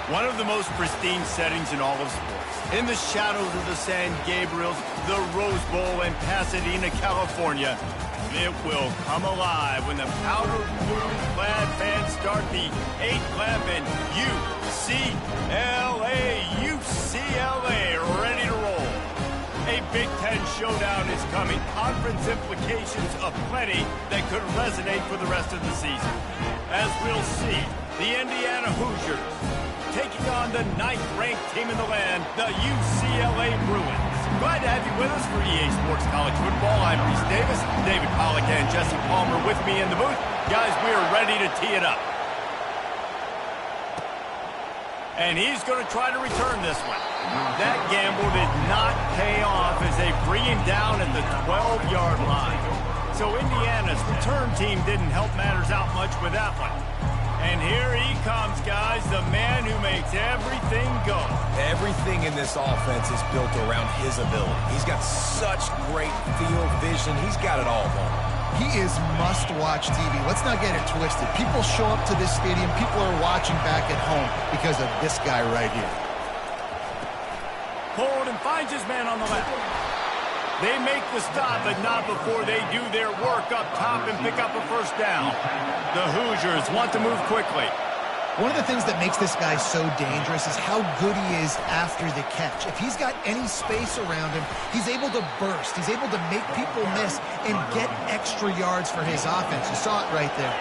One of the most pristine settings in all of sports. In the shadows of the San Gabriels, the Rose Bowl in Pasadena, California, it will come alive when the powder blue-clad fans start the 8th and UCLA, ready to roll. A Big Ten showdown is coming. Conference implications aplenty that could resonate for the rest of the season. As we'll see, the Indiana Hoosiers taking on the 9th-ranked team in the land, the UCLA Bruins. Glad to have you with us for EA Sports College Football. I'm Reese Davis, David Pollack and Jesse Palmer with me in the booth. Guys, we are ready to tee it up. And he's going to try to return this one. That gamble did not pay off as they bring him down at the 12-yard line. So Indiana's return team didn't help matters out much with that one. And here he comes, guys, the man who makes everything go. Everything in this offense is built around his ability. He's got such great field vision. He's got it all going. He is must-watch TV. Let's not get it twisted. People show up to this stadium. People are watching back at home because of this guy right here. Hold and finds his man on the left. They make the stop, but not before they do their work up top and pick up a first down. The Hoosiers want to move quickly. One of the things that makes this guy so dangerous is how good he is after the catch. If he's got any space around him, he's able to burst. He's able to make people miss and get extra yards for his offense. You saw it right there.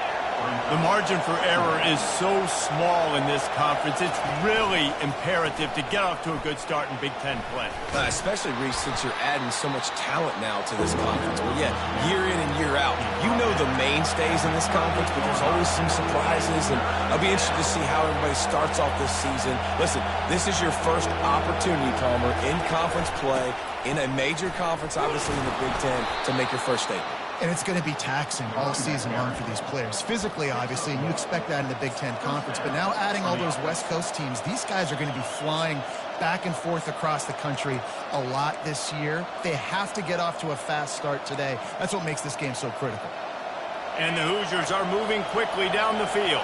The margin for error is so small in this conference. It's really imperative to get off to a good start in Big Ten play. Especially, Reese, since you're adding so much talent now to this conference. But yeah, year in and year out, you know the mainstays in this conference, but there's always some surprises, and I'll be interested to see how everybody starts off this season. Listen, this is your first opportunity, Palmer, in conference play, in a major conference, obviously in the Big Ten, to make your first statement. And it's going to be taxing all season long for these players. Physically, obviously, and you expect that in the Big Ten Conference. But now adding all those West Coast teams, these guys are going to be flying back and forth across the country a lot this year. They have to get off to a fast start today. That's what makes this game so critical. And the Hoosiers are moving quickly down the field.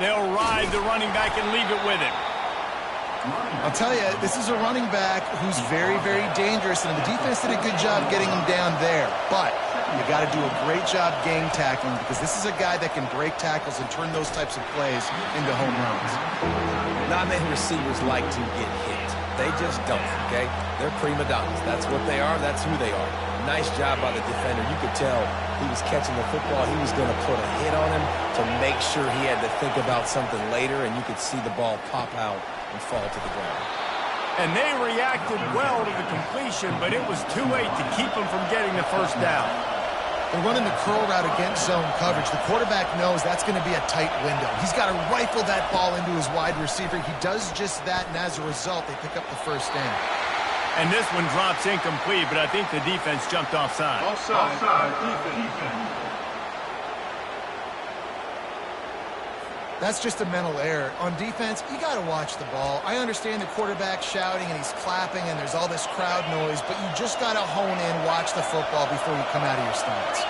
They'll ride the running back and leave it with him. I'll tell you, this is a running back who's very, very dangerous, and the defense did a good job getting him down there. But you got to do a great job game tackling, because this is a guy that can break tackles and turn those types of plays into home runs. Not many receivers like to get hit. They just don't, okay? They're prima donnas. That's what they are. That's who they are. Nice job by the defender. You could tell he was catching the football. He was going to put a hit on him to make sure he had to think about something later, and you could see the ball pop out and fall to the ground. And they reacted well to the completion, but it was too late to keep them from getting the first down. They're running the curl route against zone coverage. The quarterback knows that's going to be a tight window. He's got to rifle that ball into his wide receiver. He does just that, and as a result, they pick up the first down. And this one drops incomplete, but I think the defense jumped offside. Offside, defense. That's just a mental error. On defense, you got to watch the ball. I understand the quarterback shouting and he's clapping and there's all this crowd noise, but you just got to hone in, watch the football before you come out of your stance.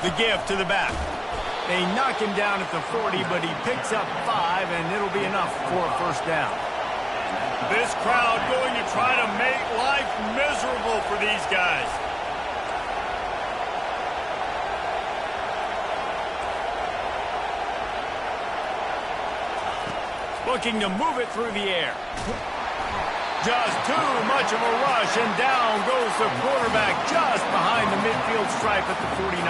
The give to the back. They knock him down at the 40, but he picks up 5, and it'll be enough for a first down. This crowd going to try to make life miserable for these guys. Looking to move it through the air. Just too much of a rush, and down goes the quarterback just behind the midfield stripe at the 49.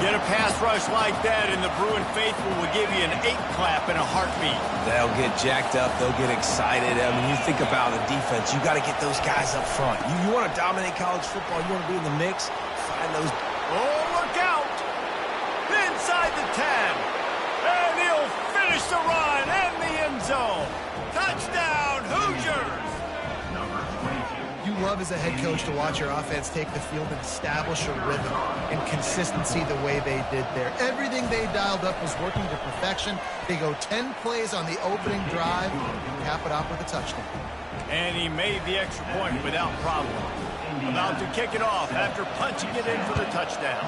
Get a pass rush like that, and the Bruin faithful will give you an 8-clap in a heartbeat. They'll get jacked up. They'll get excited. I mean, you think about a defense. You got to get those guys up front. You want to dominate college football. You want to be in the mix. Find those. Oh, look out! Inside the 10. And he'll finish the run in the end zone. Touchdown, Hoosiers! You love as a head coach to watch your offense take the field and establish a rhythm and consistency the way they did there. Everything they dialed up was working to perfection. They go 10 plays on the opening drive and cap it off with a touchdown. And he made the extra point without problem. About to kick it off after punching it in for the touchdown.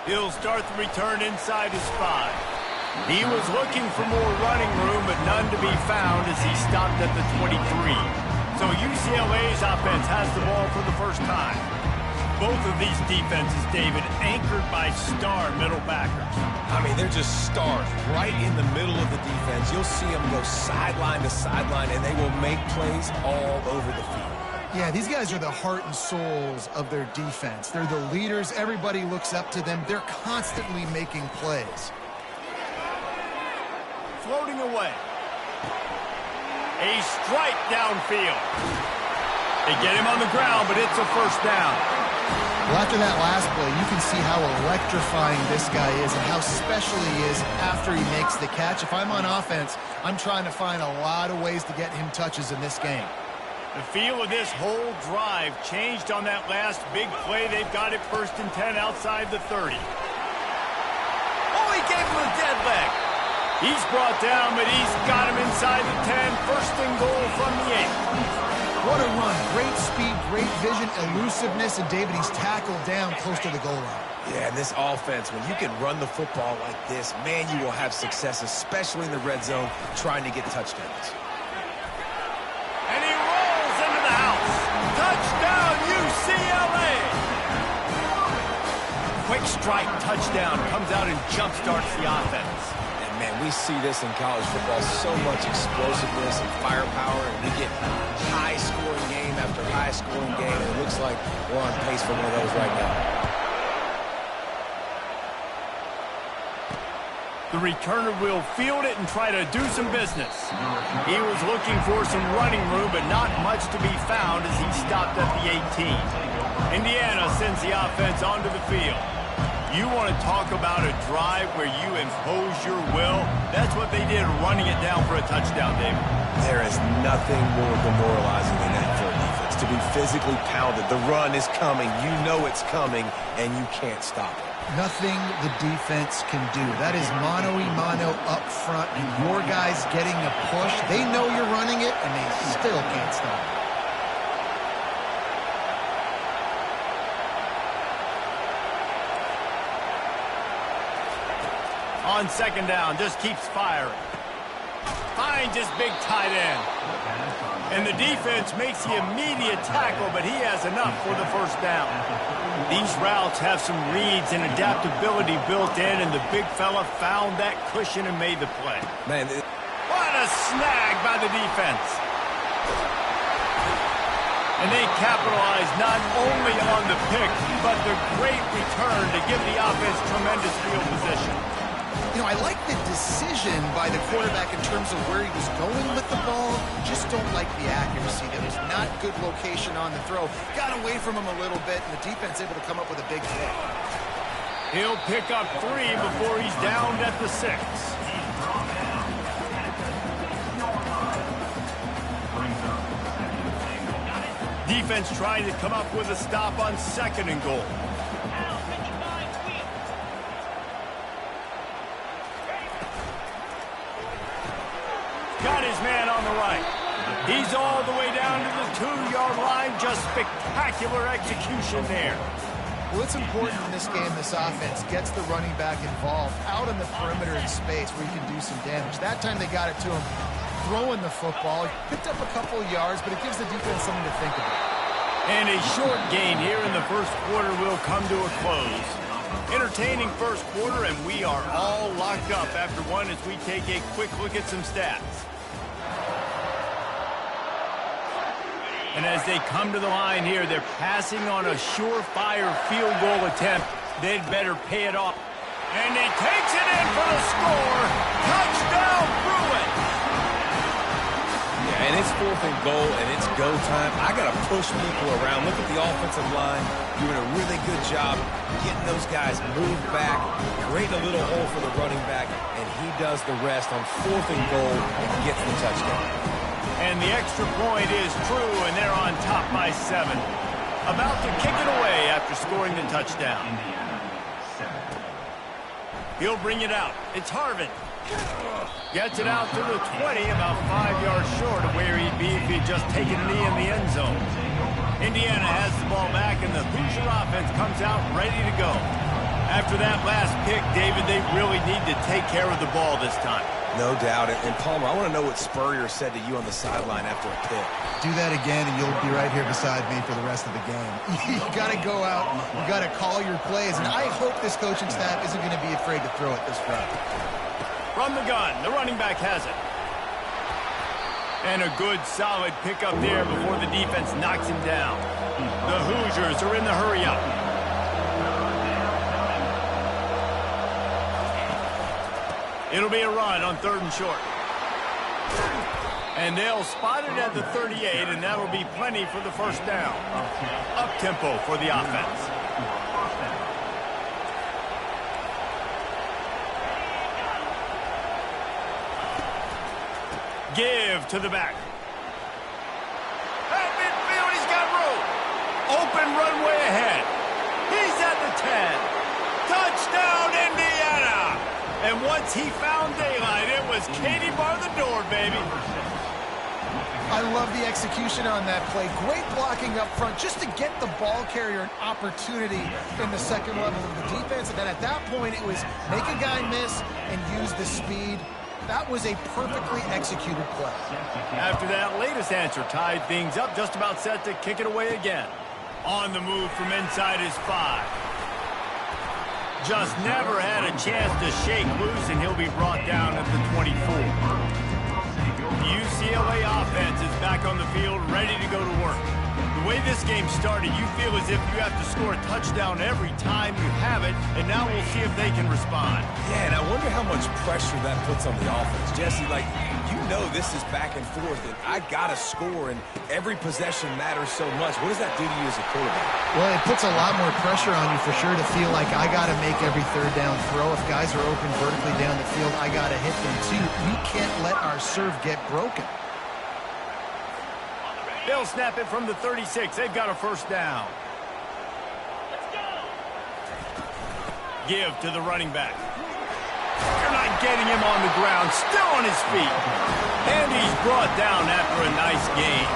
He'll start the return inside his 5. He was looking for more running room, but none to be found as he stopped at the 23. So UCLA's offense has the ball for the first time. Both of these defenses, David, anchored by star middle backers. I mean, they're just stars right in the middle of the defense. You'll see them go sideline to sideline, and they will make plays all over the field. Yeah, these guys are the heart and souls of their defense. They're the leaders. Everybody looks up to them. They're constantly making plays. Floating away. A strike downfield. They get him on the ground, but it's a first down. Well, after that last play, you can see how electrifying this guy is and how special he is after he makes the catch. If I'm on offense, I'm trying to find a lot of ways to get him touches in this game. The feel of this whole drive changed on that last big play. They've got it 1st and 10 outside the 30. Oh, he gave him a dead leg. He's brought down, but he's got him inside the 10. First and goal from the 8. What a run. Great speed, great vision, elusiveness, and David, he's tackled down close to the goal line. Yeah, and this offense, when you can run the football like this, man, you will have success, especially in the red zone, trying to get touchdowns. And he rolls into the house. Touchdown, UCLA! Quick strike touchdown comes out and jumpstarts the offense. Man, we see this in college football, so much explosiveness and firepower, and we get high-scoring game after high-scoring game, and it looks like we're on pace for one of those right now. The returner will field it and try to do some business. He was looking for some running room, but not much to be found as he stopped at the 18. Indiana sends the offense onto the field. You want to talk about a drive where you impose your will? That's what they did, running it down for a touchdown, David. There is nothing more demoralizing than that for a defense. To be physically pounded. The run is coming. You know it's coming, and you can't stop it. Nothing the defense can do. That is mano-a-mano up front, and your guys getting a push. They know you're running it, and they still can't stop it. On second down, just keeps firing. Finds his big tight end. And the defense makes the immediate tackle, but he has enough for the first down. These routes have some reads and adaptability built in, and the big fella found that cushion and made the play. Man, what a snag by the defense. And they capitalize not only on the pick, but the great return to give the offense tremendous field position. You know, I like the decision by the quarterback in terms of where he was going with the ball. Just don't like the accuracy. There was not good location on the throw. Got away from him a little bit, and the defense able to come up with a big hit. He'll pick up 3 before he's downed at the 6. Defense trying to come up with a stop on second and goal. Got his man on the right. He's all the way down to the 2-yard line. Just spectacular execution there. Well, it's important in this game, this offense gets the running back involved out on the perimeter in space where he can do some damage. That time they got it to him throwing the football. He picked up a couple of yards, but it gives the defense something to think about. And a short gain here in the first quarter will come to a close. Entertaining first quarter, and we are all locked up after one as we take a quick look at some stats. And as they come to the line here, they're passing on a surefire field goal attempt. They'd better pay it off. And he takes it in for the score. Touchdown, Bruins! Yeah, and it's 4th and goal, and it's go time. I got to push people around. Look at the offensive line doing a really good job getting those guys moved back, creating a little hole for the running back, and he does the rest on 4th and goal and gets the touchdown. And the extra point is true, and they're on top by 7. About to kick it away after scoring the touchdown. He'll bring it out. It's Harvin. Gets it out to the 20, about 5 yards short of where he'd be if he'd just taken a knee in the end zone. Indiana has the ball back, and the Hoosier offense comes out ready to go. After that last pick, David, they really need to take care of the ball this time. No doubt. And Palmer, I want to know what Spurrier said to you on the sideline after a pick. Do that again, and you'll be right here beside me for the rest of the game. You got to go out. You got to call your plays, and I hope this coaching staff isn't going to be afraid to throw it this route. From the gun, the running back has it. And a good, solid pickup there before the defense knocks him down. The Hoosiers are in the hurry-up. It'll be a run on 3rd and short. And they'll spot it at the 38, and that'll be plenty for the first down. Up-tempo for the offense. Give to the back. At midfield, he's got room. Open runway ahead. He's at the 10. Touchdown, Indiana. And once he found daylight, it was Katie bar the door, baby. I love the execution on that play. Great blocking up front just to get the ball carrier an opportunity in the second level of the defense. And then at that point, it was make a guy miss and use the speed. That was a perfectly executed play. After that latest answer tied things up, just about set to kick it away again. On the move from inside his 5. Just never had a chance to shake loose, and he'll be brought down at the 24. The UCLA offense is back on the field, ready to go to work. The way this game started, you feel as if you have to score a touchdown every time you have it, and now we'll see if they can respond. Yeah, and I wonder how much pressure that puts on the offense. Jesse, like, you know this is back and forth, and I got to score, and every possession matters so much. What does that do to you as a quarterback? Well, it puts a lot more pressure on you for sure to feel like I got to make every third down throw. If guys are open vertically down the field, I got to hit them too. We can't let our serve get broken. They'll snap it from the 36. They've got a first down. Give to the running back. They're not getting him on the ground. Still on his feet. And he's brought down after a nice gain.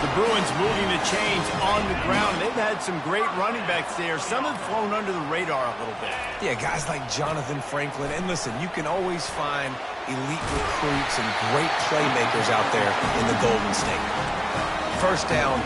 The Bruins moving the chains on the ground. They've had some great running backs there. Some have flown under the radar a little bit. Yeah, guys like Jonathan Franklin. And listen, you can always find elite recruits and great playmakers out there in the Golden State. First down,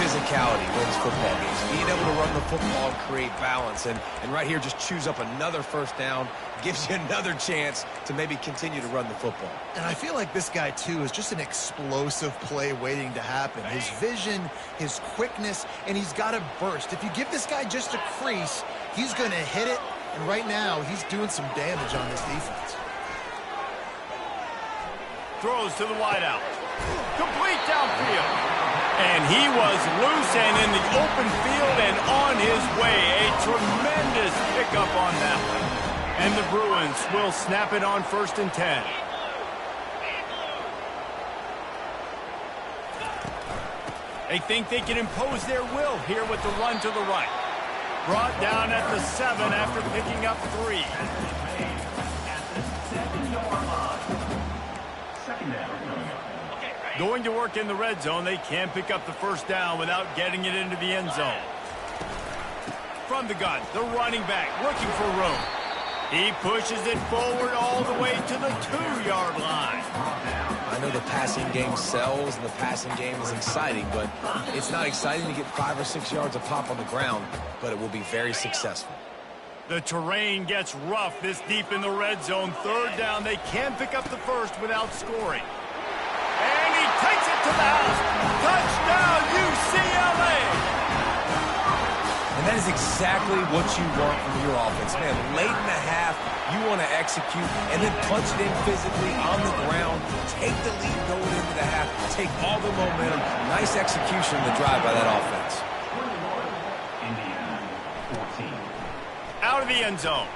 physicality wins football games. Being able to run the football and create balance. And right here, just choose up another first down. Gives you another chance to maybe continue to run the football. And I feel like this guy, too, is just an explosive play waiting to happen. His vision, his quickness, and he's got a burst. If you give this guy just a crease, he's going to hit it. And right now, he's doing some damage on this defense. Throws to the wideout. Complete downfield. And he was loose and in the open field and on his way. A tremendous pickup on that one. And the Bruins will snap it on 1st and 10. They think they can impose their will here with the run to the right. Brought down at the 7 after picking up 3. Going to work in the red zone. They can pick up the first down without getting it into the end zone. From the gun, the running back looking for room. He pushes it forward all the way to the 2-yard line. I know the passing game sells and the passing game is exciting, but it's not exciting to get 5 or 6 yards a pop on the ground, but it will be very successful. The terrain gets rough this deep in the red zone. 3rd down. They can pick up the first without scoring. And he takes it to the house. Touchdown, UCLA! And that is exactly what you want from your offense. Man, late in the half, you want to execute and then punch it in physically on the ground. Take the lead going into the half. Take all the momentum. Nice execution of the drive by that offense. Out of the end zone.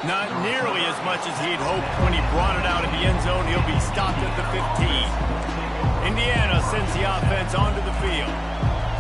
Not nearly as much as he'd hoped when he brought it out of the end zone. He'll be stopped at the 15. Indiana sends the offense onto the field.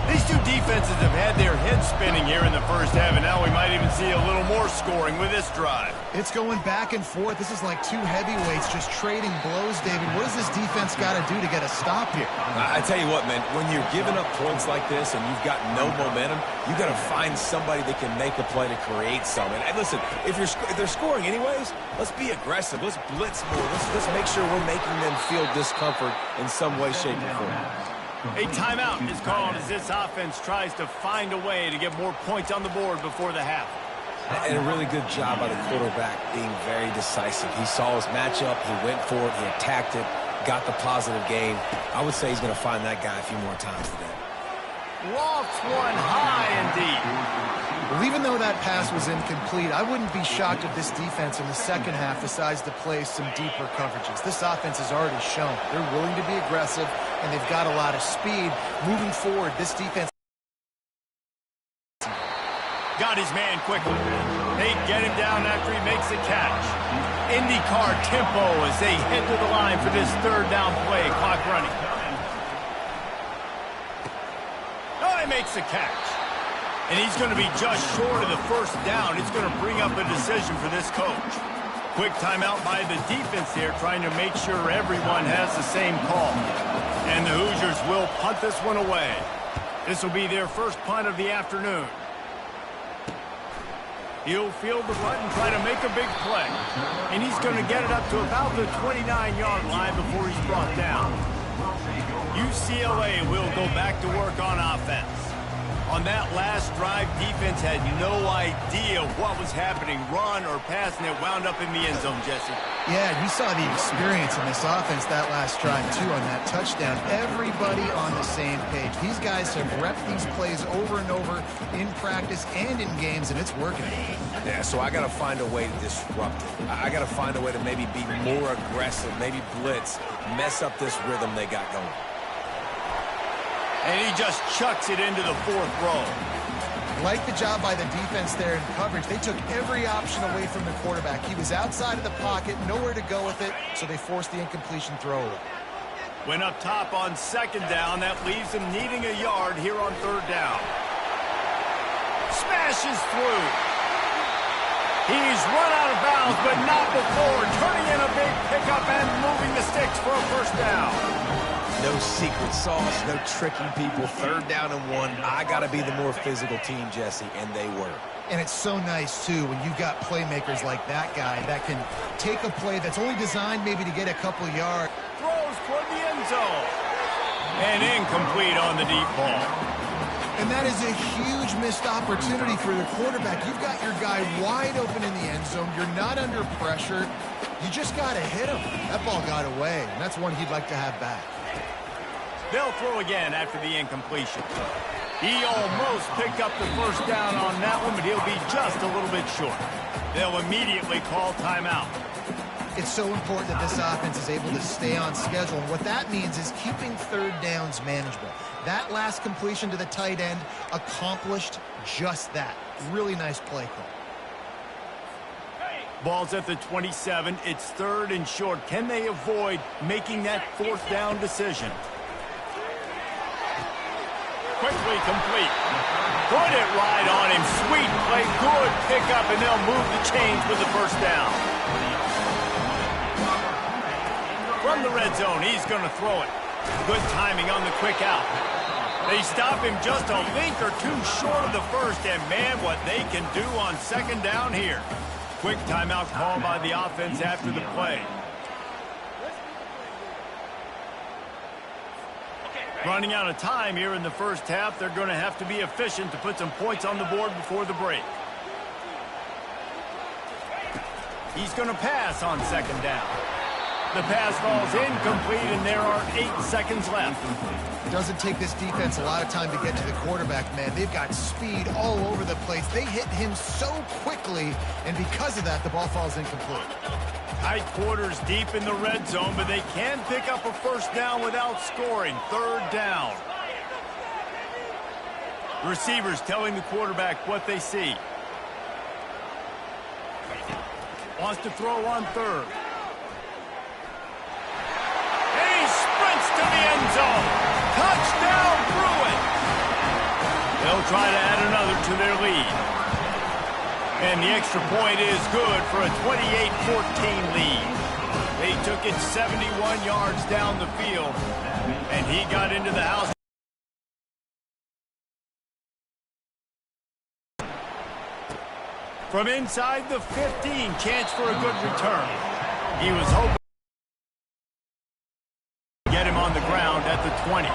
These two defenses have had their heads spinning here in the first half, and now we might even see a little more scoring with this drive. It's going back and forth. This is like two heavyweights just trading blows, David. What does this defense got to do to get a stop here? I tell you what, man, when you're giving up points like this and you've got no momentum, you got to find somebody that can make a play to create something. And listen, if they're scoring anyways, let's be aggressive. Let's blitz more. Let's make sure we're making them feel discomfort in some way, shape, or form. A timeout is called as this offense tries to find a way to get more points on the board before the half. And a really good job by the quarterback being very decisive. He saw his matchup, he went for it, he attacked it, got the positive gain. I would say he's going to find that guy a few more times today. Lofts one high and deep. Well, even though that pass was incomplete, I wouldn't be shocked if this defense in the second half decides to play some deeper coverages. This offense has already shown they're willing to be aggressive, and they've got a lot of speed. Moving forward, this defense got his man quickly. They get him down after he makes the catch. IndyCar tempo as they head to the line for this 3rd down play. Clock running. Oh, he makes the catch. And he's going to be just short of the first down. It's going to bring up a decision for this coach. Quick timeout by the defense here, trying to make sure everyone has the same call. And the Hoosiers will punt this one away. This will be their first punt of the afternoon. He'll field the punt and try to make a big play. And he's going to get it up to about the 29-yard line before he's brought down. UCLA will go back to work on offense. On that last drive, defense had no idea what was happening, run or pass, and it wound up in the end zone, Jesse. Yeah, you saw the experience in this offense that last drive, too, on that touchdown. Everybody on the same page. These guys have repped these plays over and over in practice and in games, and it's working. Yeah, so I got to find a way to disrupt it. I got to find a way to maybe be more aggressive, maybe blitz, mess up this rhythm they got going. And he just chucks it into the fourth row. Like the job by the defense there in coverage. They took every option away from the quarterback. He was outside of the pocket, nowhere to go with it, so they forced the incompletion throw. Went up top on second down. That leaves him needing a yard here on third down. Smashes through. He's run out of bounds, but not before. Turning in a big pickup and moving the sticks for a first down. No secret sauce, no tricking people. Third down and 1. I got to be the more physical team, Jesse, and they were. And it's so nice, too, when you've got playmakers like that guy that can take a play that's only designed maybe to get a couple yards. Throws toward the end zone. And incomplete on the deep ball. And that is a huge missed opportunity for the quarterback. You've got your guy wide open in the end zone. You're not under pressure. You just got to hit him. That ball got away, and that's one he'd like to have back. They'll throw again after the incompletion. He almost picked up the first down on that one, but he'll be just a little bit short. They'll immediately call timeout. It's so important that this offense is able to stay on schedule. And what that means is keeping third downs manageable. That last completion to the tight end accomplished just that. Really nice play call. Ball's at the 27. It's third and short. Can they avoid making that fourth down decision? Quickly complete. Put it right on him. Sweet play. Good pickup, and they'll move the chains with the first down. From the red zone, he's going to throw it. Good timing on the quick out. They stop him just a link or two short of the first, and man, what they can do on second down here. Quick timeout call by the offense after the play. Running out of time here in the first half. They're going to have to be efficient to put some points on the board before the break. He's going to pass on second down. The pass falls incomplete, and there are 8 seconds left. It doesn't take this defense a lot of time to get to the quarterback, man. They've got speed all over the place. They hit him so quickly, and because of that, the ball falls incomplete. Tight quarters deep in the red zone, but they can pick up a first down without scoring. Third down. Receivers telling the quarterback what they see. Wants to throw on third. And he sprints to the end zone. Touchdown, Bruin. They'll try to add another to their lead. And the extra point is good for a 28-14 lead. They took it 71 yards down the field, and he got into the house. From inside the 15, chance for a good return. He was hoping to get him on the ground at the 20.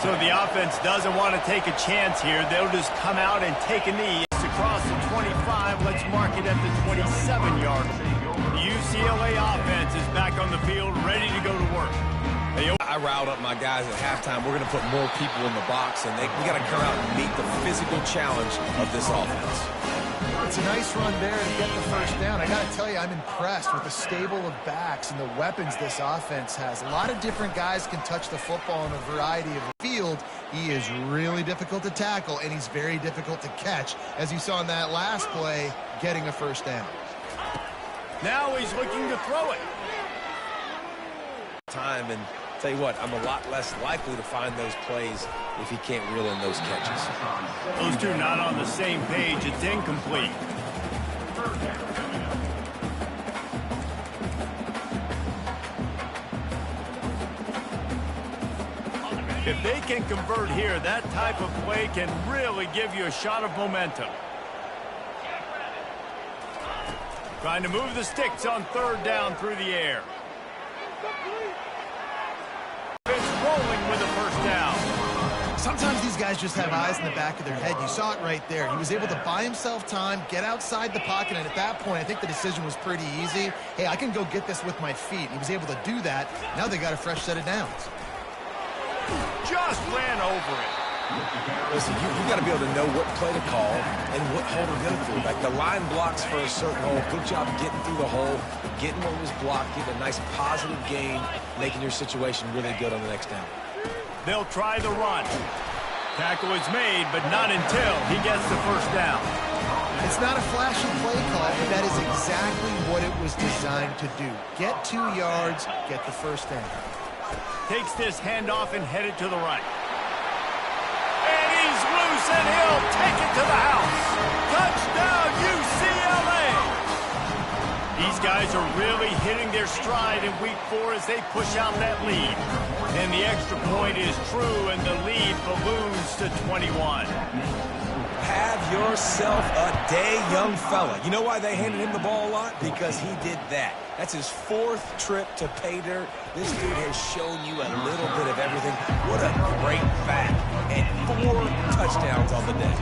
So the offense doesn't want to take a chance here. They'll just come out and take a knee. Across the 25, let's mark it at the 27-yard. The UCLA offense is back on the field, ready to go to work. I riled up my guys at halftime. We're going to put more people in the box, and we got to come out and meet the physical challenge of this offense. It's a nice run there to get the first down. I got to tell you, I'm impressed with the stable of backs and the weapons this offense has. A lot of different guys can touch the football in a variety of field. He is really difficult to tackle, and he's very difficult to catch, as you saw in that last play, getting a first down. Now he's looking to throw it. Time, and Tell you what, I'm a lot less likely to find those plays if he can't reel in those catches. Those two not on the same page. It's incomplete. If they can convert here, that type of play can really give you a shot of momentum. Trying to move the sticks on third down through the air. It's rolling with a first down. Sometimes these guys just have eyes in the back of their head. You saw it right there. He was able to buy himself time, get outside the pocket, and at that point, I think the decision was pretty easy. Hey, I can go get this with my feet. He was able to do that. Now they got a fresh set of downs. Just ran over it. Listen, you got to be able to know what play to call and what hole to go through. Like the line blocks for a certain hole. Good job getting through the hole, getting what was blocked, getting a nice positive gain, making your situation really good on the next down. They'll try the run. Tackle is made, but not until he gets the first down. It's not a flashy play call, but that is exactly what it was designed to do. Get 2 yards, get the first down. Takes this handoff and headed to the right. And he's loose, and he'll take it to the house. Touchdown, UCLA! These guys are really hitting their stride in week 4 as they push out that lead. And the extra point is true, and the lead balloons to 21. Have yourself a day, young fella. You know why they handed him the ball a lot? Because he did that. That's his 4th trip to pay dirt. This dude has shown you a little bit of everything. What a great back. And 4 touchdowns on the day.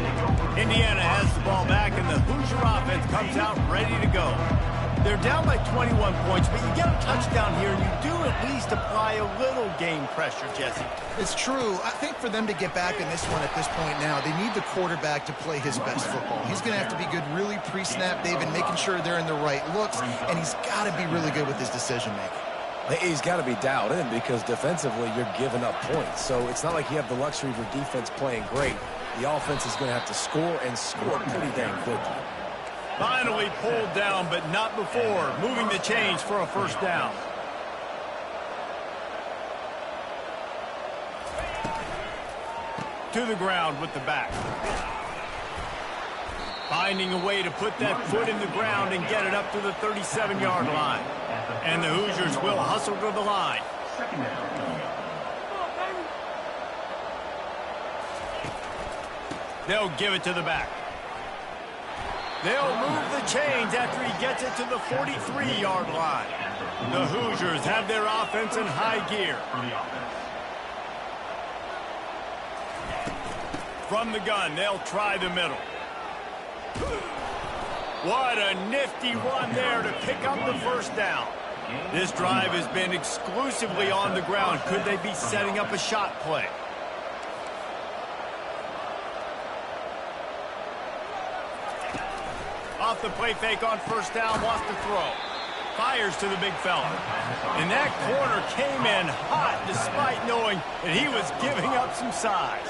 Indiana has the ball back, and the Hoosier offense comes out ready to go. They're down by 21 points, but you get a touchdown here, and you do at least apply a little game pressure, Jesse. It's true. I think for them to get back in this one at this point now, they need the quarterback to play his best football. He's going to have to be good really pre-snap, David, making sure they're in the right looks, and he's got to be really good with his decision-making. He's got to be dialed in because defensively you're giving up points. So it's not like you have the luxury of your defense playing great. The offense is going to have to score and score pretty dang quickly. Finally pulled down, but not before moving the chains for a first down. To the ground with the back. Finding a way to put that foot in the ground and get it up to the 37-yard line. And the Hoosiers will hustle to the line. They'll give it to the back. They'll move the chains after he gets it to the 43-yard line. The Hoosiers have their offense in high gear. From the gun, they'll try the middle. What a nifty run there to pick up the first down. This drive has been exclusively on the ground. Could they be setting up a shot play? Off the play fake on first down, wants to throw. Fires to the big fella. And that corner came in hot despite knowing that he was giving up some size.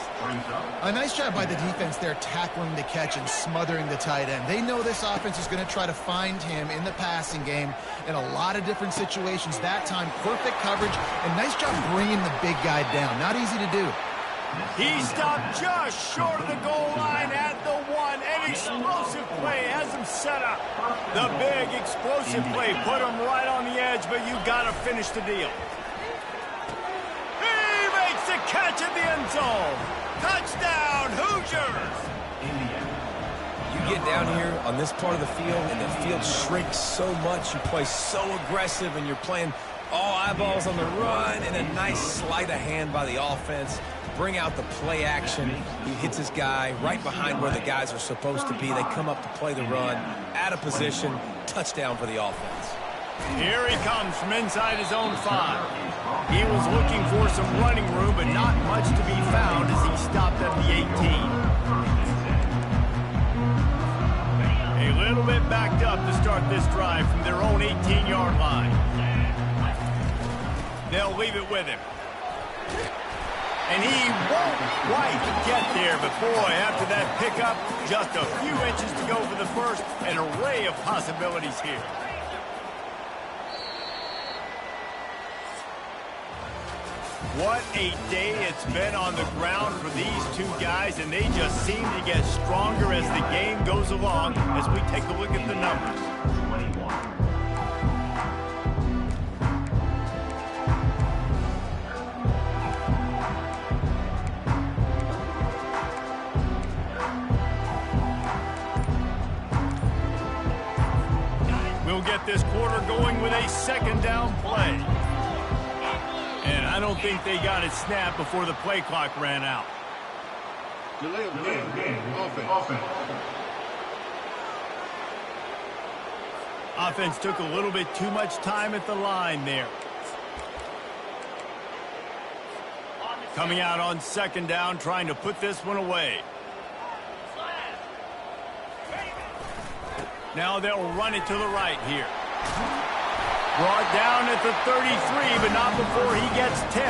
A nice job by the defense there tackling the catch and smothering the tight end. They know this offense is going to try to find him in the passing game in a lot of different situations. That time, perfect coverage, and nice job bringing the big guy down. Not easy to do. He stopped just short of the goal line at the 1. An explosive play has him set up. The big explosive play put him right on the edge, but you got to finish the deal. He makes the catch in the end zone. Touchdown, Hoosiers! You get down here on this part of the field, and the field shrinks so much. You play so aggressive, and you're playing all eyeballs on the run, and a nice sleight of hand by the offense. Bring out the play action. He hits his guy right behind where the guys are supposed to be. They come up to play the run, out of position, touchdown for the offense. Here he comes from inside his own 5. He was looking for some running room, but not much to be found as he stopped at the 18. A little bit backed up to start this drive from their own 18-yard line. They'll leave it with him. And he won't quite get there, but boy, after that pickup, just a few inches to go for the first. An array of possibilities here. What a day it's been on the ground for these two guys, and they just seem to get stronger as the game goes along as we take a look at the numbers. 21. We'll get this quarter going with a second down play. And I don't think they got it snapped before the play clock ran out. Delay of game. Offense. Offense took a little bit too much time at the line there. Coming out on second down, trying to put this one away. Now they'll run it to the right here. Brought down at the 33, but not before he gets 10.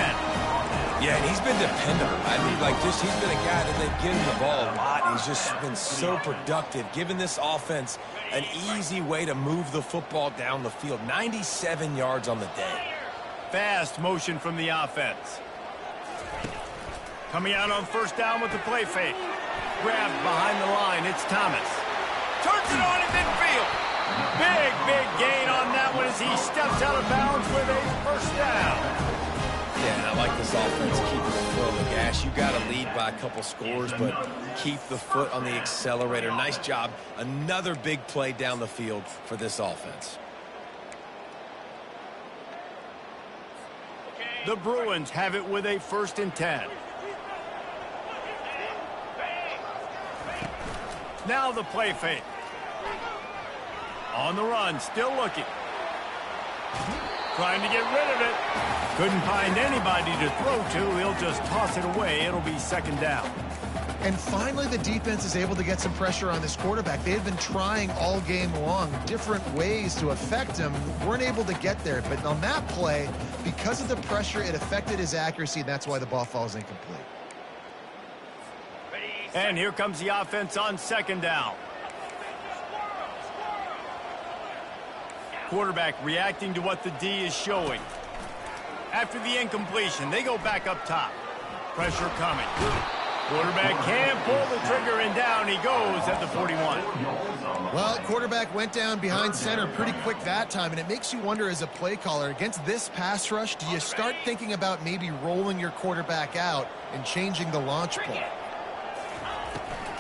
Yeah, and he's been dependable. I mean, he's been a guy that they've given the ball a lot. He's just been so productive, giving this offense an easy way to move the football down the field. 97 yards on the day. Fast motion from the offense. Coming out on first down with the play fake. Grabbed behind the line, it's Thomas. Turns it on in midfield. Big gain on that one as he steps out of bounds with a first down. Yeah, and I like this offense keeping the foot on the gas. You got to lead by a couple scores, but keep the foot on the accelerator. Nice job. Another big play down the field for this offense. The Bruins have it with a 1st and 10. Now the play fake. On the run, still looking. Trying to get rid of it. Couldn't find anybody to throw to. He'll just toss it away. It'll be second down. And finally, the defense is able to get some pressure on this quarterback. They had been trying all game long different ways to affect him. Weren't able to get there. But on that play, because of the pressure, it affected his accuracy. And that's why the ball falls incomplete. And here comes the offense on second down. Quarterback reacting to what the D is showing. After the incompletion, they go back up top. Pressure coming. Quarterback can't pull the trigger, and down he goes at the 41. Well, quarterback went down behind center pretty quick that time, and it makes you wonder as a play caller, against this pass rush, do you start thinking about maybe rolling your quarterback out and changing the launch play?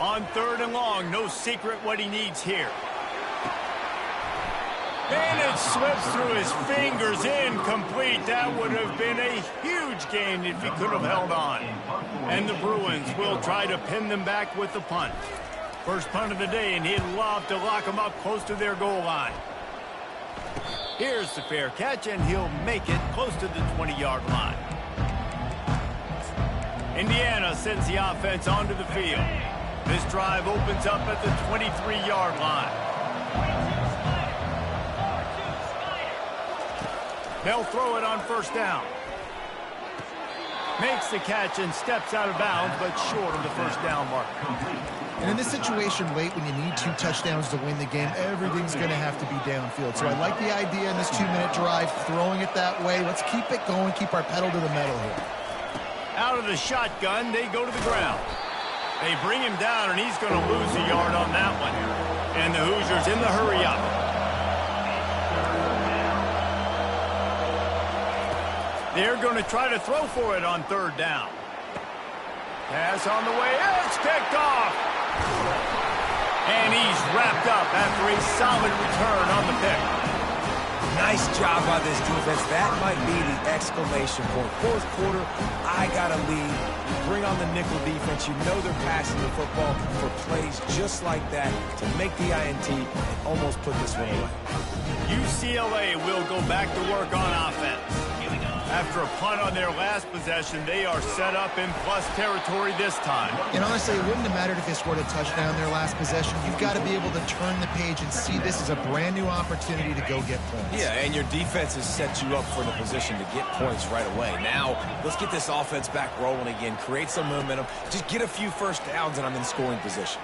On 3rd and long, no secret what he needs here. And it slips through his fingers, incomplete. That would have been a huge gain if he could have held on. And the Bruins will try to pin them back with the punt. First punt of the day, and he'd love to lock them up close to their goal line. Here's the fair catch, and he'll make it close to the 20-yard line. Indiana sends the offense onto the field. This drive opens up at the 23-yard line. They'll throw it on first down. Makes the catch and steps out of bounds, but short of the first down mark. And in this situation late, when you need 2 touchdowns to win the game, everything's going to have to be downfield. So I like the idea in this 2-minute drive, throwing it that way. Let's keep it going, keep our pedal to the metal here. Out of the shotgun, they go to the ground. They bring him down, and he's going to lose a yard on that one. And the Hoosiers in the hurry up. They're going to try to throw for it on 3rd down. Pass on the way. It's picked off. And he's wrapped up after a solid return on the pick. Nice job by this defense. That might be the exclamation point. 4th quarter, I got to lead. You bring on the nickel defense. You know they're passing the football for plays just like that to make the INT and almost put this one away. UCLA will go back to work on offense. After a punt on their last possession, they are set up in plus territory this time. And honestly, it wouldn't have mattered if they scored a touchdown their last possession. You've got to be able to turn the page and see this as a brand new opportunity to go get points. Yeah, and your defense has set you up for the position to get points right away. Now, let's get this offense back rolling again, create some momentum, just get a few first downs, and I'm in scoring position.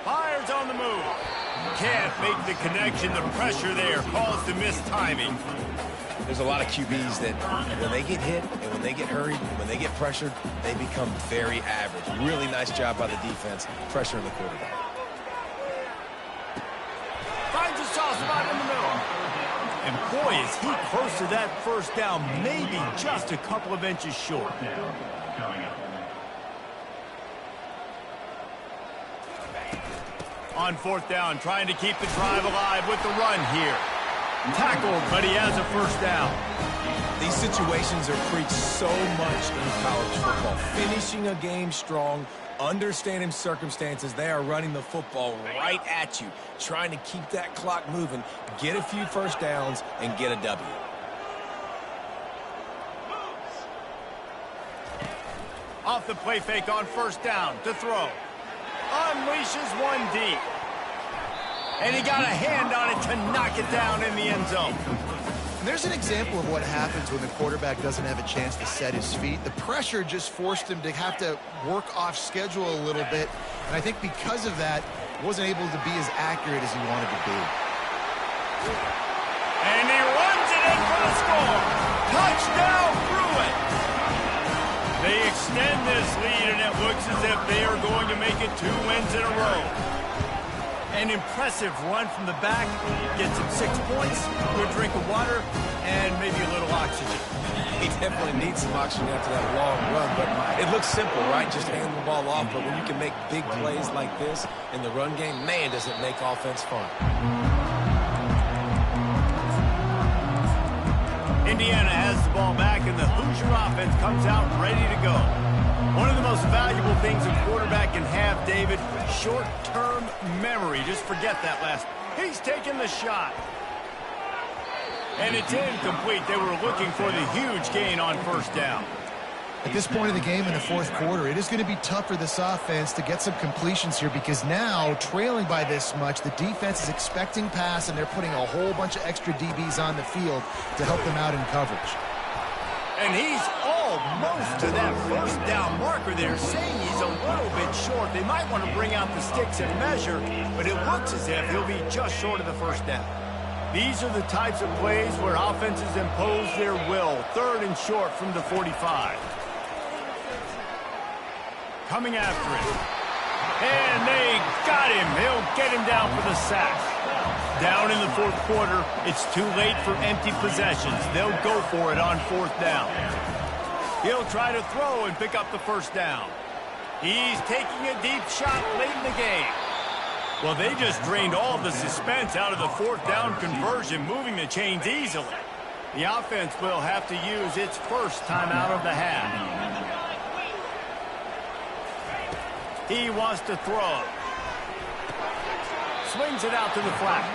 Fires on the move. Can't make the connection. The pressure there caused the missed timing. There's a lot of QBs that when they get hit and when they get hurried, when they get pressured, they become very average. Really nice job by the defense, pressuring the quarterback. Finds a soft spot in the middle. And boy, is he close to that first down, maybe just a couple of inches short. On fourth down, trying to keep the drive alive with the run here. Tackled, but he has a first down. These situations are preached so much in college football. Finishing a game strong, understanding circumstances. They are running the football right at you, trying to keep that clock moving, get a few first downs, and get a W. Off the play fake on first down to throw. Unleashes one deep. And he got a hand on it to knock it down in the end zone. And there's an example of what happens when the quarterback doesn't have a chance to set his feet. The pressure just forced him to have to work off schedule a little bit. And I think because of that, wasn't able to be as accurate as he wanted to be. And he runs it in for the score. Touchdown, Bruin. They extend this lead, and it looks as if they are going to make it 2 wins in a row. An impressive run from the back. Gets him 6 points, a good drink of water, and maybe a little oxygen. He definitely needs some oxygen after that long run, but it looks simple, right? Just hand the ball off, but when you can make big plays like this in the run game, man, does it make offense fun. Indiana has the ball back, and the Hoosier offense comes out ready to go. One of the most valuable things a quarterback can have, David, short-term memory. Just forget that last. He's taking the shot. And it's incomplete. They were looking for the huge gain on first down. At this point of the game in the fourth quarter, it is going to be tough for this offense to get some completions here because now, trailing by this much, the defense is expecting pass, and they're putting a whole bunch of extra DBs on the field to help them out in coverage. And he's almost to that first down marker there, saying he's a little bit short. They might want to bring out the sticks and measure, but it looks as if he'll be just short of the first down. These are the types of plays where offenses impose their will. 3rd and short from the 45. Coming after it. And they got him. He'll get him down for the sack. Down in the fourth quarter, it's too late for empty possessions. They'll go for it on fourth down. He'll try to throw and pick up the first down. He's taking a deep shot late in the game. Well, they just drained all the suspense out of the fourth down conversion, moving the chains easily. The offense will have to use its first timeout of the half. He wants to throw. Swings it out to the flat.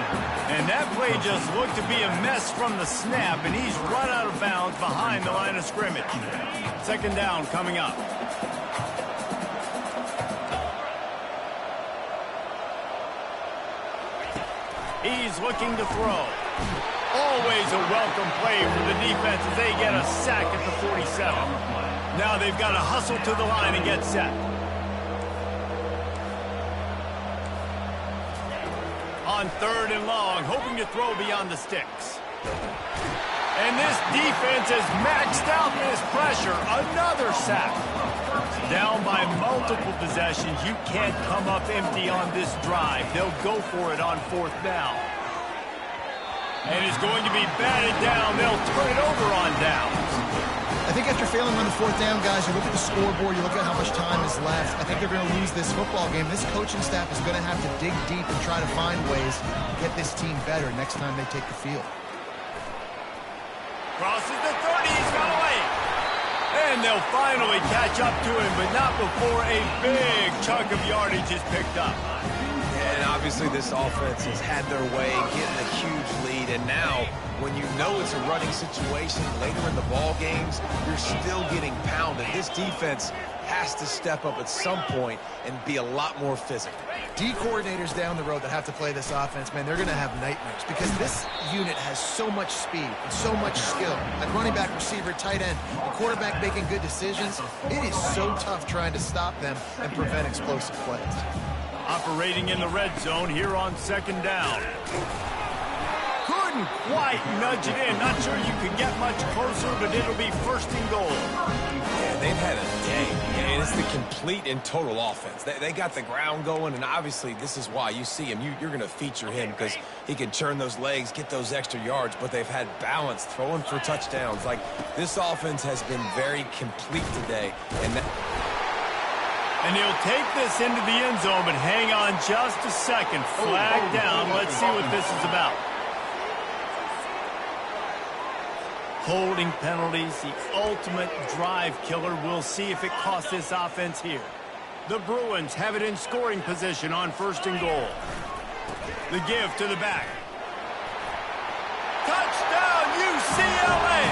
And that play just looked to be a mess from the snap, and he's run out of bounds behind the line of scrimmage. 2nd down coming up. He's looking to throw. Always a welcome play for the defense as they get a sack at the 47. Now they've got to hustle to the line and get set. On 3rd and long, hoping to throw beyond the sticks. And this defense has maxed out this pressure. Another sack. Down by multiple possessions. You can't come up empty on this drive. They'll go for it on 4th down. And it's going to be batted down. They'll turn it over on downs. I think after failing on the 4th down, guys, you look at the scoreboard, you look at how much time is left. I think they're going to lose this football game. This coaching staff is going to have to dig deep and try to find ways to get this team better next time they take the field. Crosses the 30, he's got away. And they'll finally catch up to him, but not before a big chunk of yardage is picked up. And obviously this offense has had their way, getting a huge lead, and now when you know it's a running situation later in the ball games, you're still getting pounded. This defense has to step up at some point and be a lot more physical. D coordinators down the road that have to play this offense, man, they're going to have nightmares because this unit has so much speed and so much skill. At running back, receiver, tight end, the quarterback making good decisions, it is so tough trying to stop them and prevent explosive plays. Operating in the red zone here on 2nd down. Could couldn't quite nudge it in. Not sure you could get much closer, but it'll be first and goal. Yeah, they've had a day, and it's the complete and total offense. They got the ground going, and obviously this is why you see him. You're going to feature him because he can churn those legs, get those extra yards, but they've had balance, throwing for touchdowns. Like, this offense has been very complete today, and he'll take this into the end zone, but hang on just a second. Flag down. Let's see what this is about. Holding penalties, the ultimate drive killer. We'll see if it costs this offense here. The Bruins have it in scoring position on first and goal. The give to the back. Touchdown, UCLA!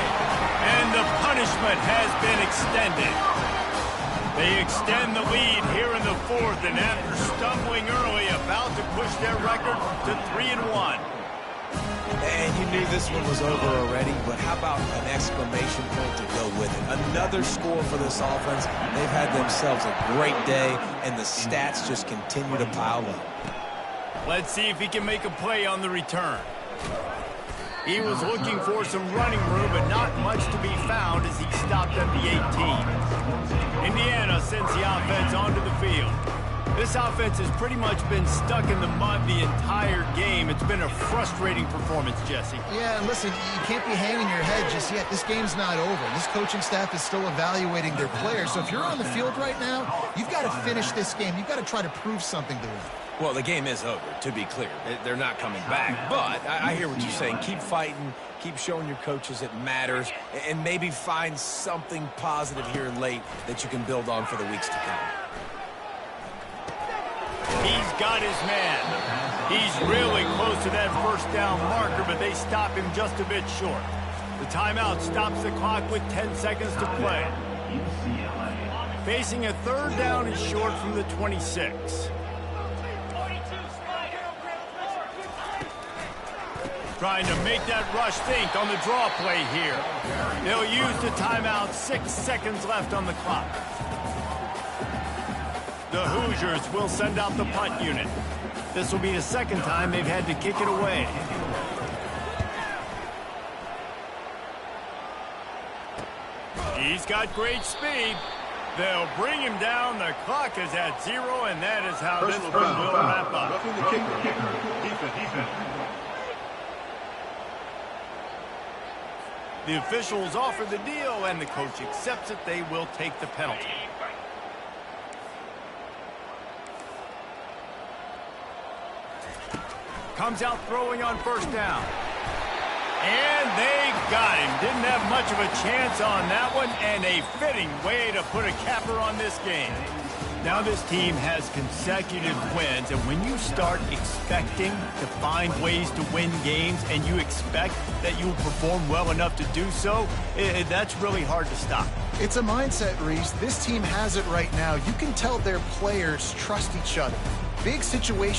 And the punishment has been extended. They extend the lead here in the fourth, and after stumbling early, about to push their record to 3-1. And you knew this one was over already, but how about an exclamation point to go with it? Another score for this offense. They've had themselves a great day, and the stats just continue to pile up. Let's see if he can make a play on the return. He was looking for some running room, but not much to be found as he stopped at the 18. Indiana sends the offense onto the field. This offense has pretty much been stuck in the mud the entire game. It's been a frustrating performance, Jesse. Yeah, and listen, you can't be hanging your head just yet. This game's not over. This coaching staff is still evaluating their players. So if you're on the field right now, you've got to finish this game. You've got to try to prove something to them. Well, the game is over, to be clear. They're not coming back. But I hear what you're saying. Keep fighting. Keep showing your coaches it matters. And maybe find something positive here in late that you can build on for the weeks to come. He's got his man. He's really close to that first down marker, but they stop him just a bit short. The timeout stops the clock with 10 seconds to play. Facing a third down is short from the 26. Trying to make that rush think on the draw play here. They'll use the timeout. 6 seconds left on the clock. The Hoosiers will send out the punt unit. This will be the second time they've had to kick it away. He's got great speed. They'll bring him down. The clock is at 0, and that is how this one will wrap up. Roughing the kicker. Defense. The officials offer the deal, and the coach accepts it. They will take the penalty. Comes out throwing on first down. And they got him. Didn't have much of a chance on that one, and a fitting way to put a capper on this game. Now this team has consecutive wins, and when you start expecting to find ways to win games and you expect that you'll perform well enough to do so, that's really hard to stop. It's a mindset, Reese. This team has it right now. You can tell their players trust each other. Big situations.